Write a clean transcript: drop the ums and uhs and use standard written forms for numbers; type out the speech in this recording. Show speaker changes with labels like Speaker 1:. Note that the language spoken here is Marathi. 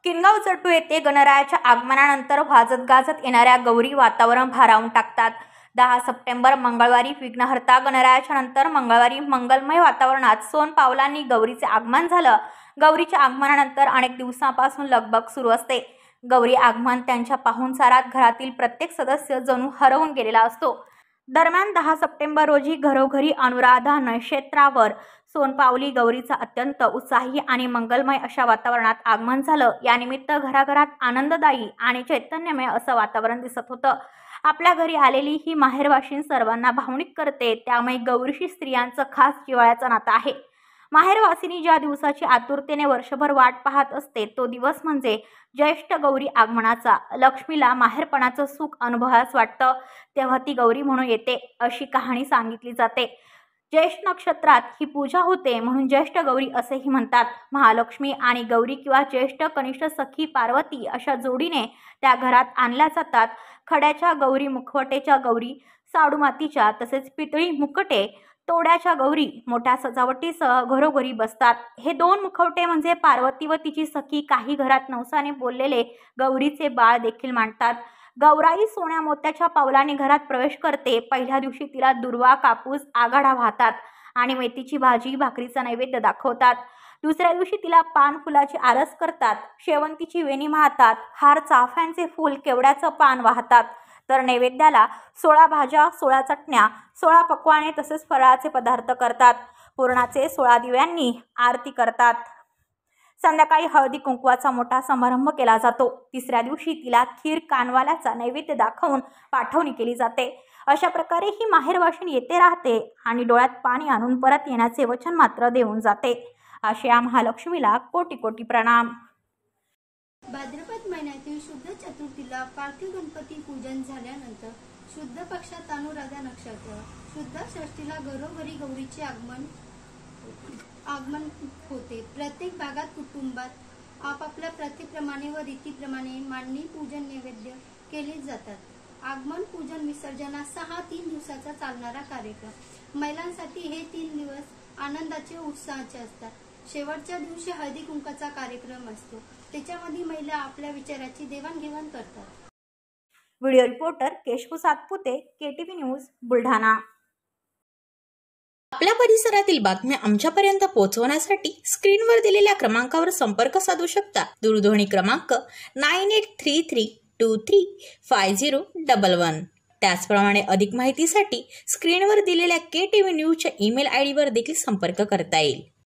Speaker 1: किनगाव चट्टू येथे गणरायाच्या आगमनानंतर वाजत गाजत येणाऱ्या गौरी वातावरण भारावून टाकतात। 10 सप्टेंबर मंगळवारी विघ्नहर्ता गणरायाच्या नंतर मंगळवारी मंगलमय वातावरणात सोनपावलांनी गौरीचे आगमन झालं। गौरीच्या आगमनानंतर अनेक दिवसांपासून लगबग सुरू असते। गौरी आगमन त्यांच्या पाहुणचारात घरातील प्रत्येक सदस्य जणू हरवून गेलेला असतो। दरम्यान 10 सप्टेंबर रोजी घरोघरी अनुराधा नक्षत्रावर सोनपावली गौरीचा अत्यंत उत्साही आणि मंगलमय अशा वातावरणात आगमन झालं। या निमित्त घराघरात आनंददायी आणि चैतन्यमय असं वातावरण दिसत होतं। आपल्या घरी आलेली ही माहेरवाशीण सर्वांना भावनिक करते, त्यामुळे गौरीशी स्त्रियांचं खास जिव्हाळ्याचं नातं आहे। माहेरवासिनी ज्या दिवसाची आतुरतेने वर्षभर वाट पाहत असते तो दिवस म्हणजे ज्येष्ठ गौरी आगमनाचा। लक्ष्मीला माहेरपणाचं सुख अनुभवास वाटतं तेव्हा ती गौरी म्हणून येते अशी कहाणी सांगितली जाते। ज्येष्ठ नक्षत्रात ही पूजा होते म्हणून ज्येष्ठ गौरी असेही म्हणतात। महालक्ष्मी आणि गौरी किंवा ज्येष्ठ कनिष्ठ सखी पार्वती अशा जोडीने त्या घरात आणल्या जातात। खड्याच्या गौरी, मुखवटेच्या गौरी, साडू मातीच्या तसेच पितळी मुकटे तोड्याच्या गौरी मोठ्या सजावटीसह घरोघरी बसतात। हे दोन मुखवटे म्हणजे पार्वती व तिची सखी काही घरात नवसाने बोललेले गौरीचे बाळ देखील मांडतात। गौराई सोन्या मोत्याच्या पावलाने घरात प्रवेश करते। पहिल्या दिवशी तिला दुर्वा, कापूस, आघाडा वाहतात आणि मेथीची भाजी, भाकरीचा नैवेद्य दाखवतात। दुसऱ्या दिवशी तिला पान फुलाची आरस करतात, शेवंतीची वेणी माळतात, हार, चाफ्यांचे फूल, केवड्याचं पान वाहतात। तर नैवेद्याला 16 भाज्या, 16 चटण्या, 16 पक्वाने तसेच फराळाचे पदार्थ करतात। पुरणाचे 16 दिव्यांनी आरती करतात। संध्याकाळी हळदी कुंकवाचा मोठा समारंभ केला जातो। तिसऱ्या दिवशी तिला खीर, कानवाल्याचा नैवेद्य दाखवून पाठवणी केली जाते। अशा प्रकारे ही माहेरवाशीण येते राहते आणि डोळ्यात पाणी आणून परत येण्याचे वचन मात्र देऊन जाते। अशा महालक्ष्मीला कोटी कोटी प्रणाम।
Speaker 2: भाद्रपद महिन्यातील शुद्ध चतुर्थीला पार्थिव गणपती पूजन झाल्यानंतर शुद्ध पक्षात अनुराधा नक्षत्र, शुद्ध षष्ठीला घरोघरी गौरीचे आगमन होते। प्रत्येक भागात कुटुंबात आपापल्या प्रथेप्रमाणे व रीतीप्रमाणे मांडणी, पूजन, नैवेद्य केले जातात। आगमन, पूजन, विसर्जनासह 3 दिवसाचा चालणारा कार्यक्रम। महिलांसाठी हे 3 दिवस आनंदाचे, उत्साहाचे असतात। शेवटच्या दिवशी हळदी कुंकाचा कार्यक्रम असतो। त्याच्यामध्ये महिला आपल्या विचाराची देवाणघेवाण करतात।
Speaker 1: Video reporter Keshav Satpute, KTV news, Buldhana.
Speaker 3: आपल्या परिसरातील बातम्या आमच्यापर्यंत पोहोचवण्यासाठी स्क्रीनवर दिलेल्या क्रमांकावर संपर्क साधू शकता। दूरध्वनी क्रमांक 9833235011। त्याचप्रमाणे अधिक माहितीसाठी स्क्रीनवर दिलेल्या KTV न्यूजच्या ईमेल ID वर देखील संपर्क करता येईल।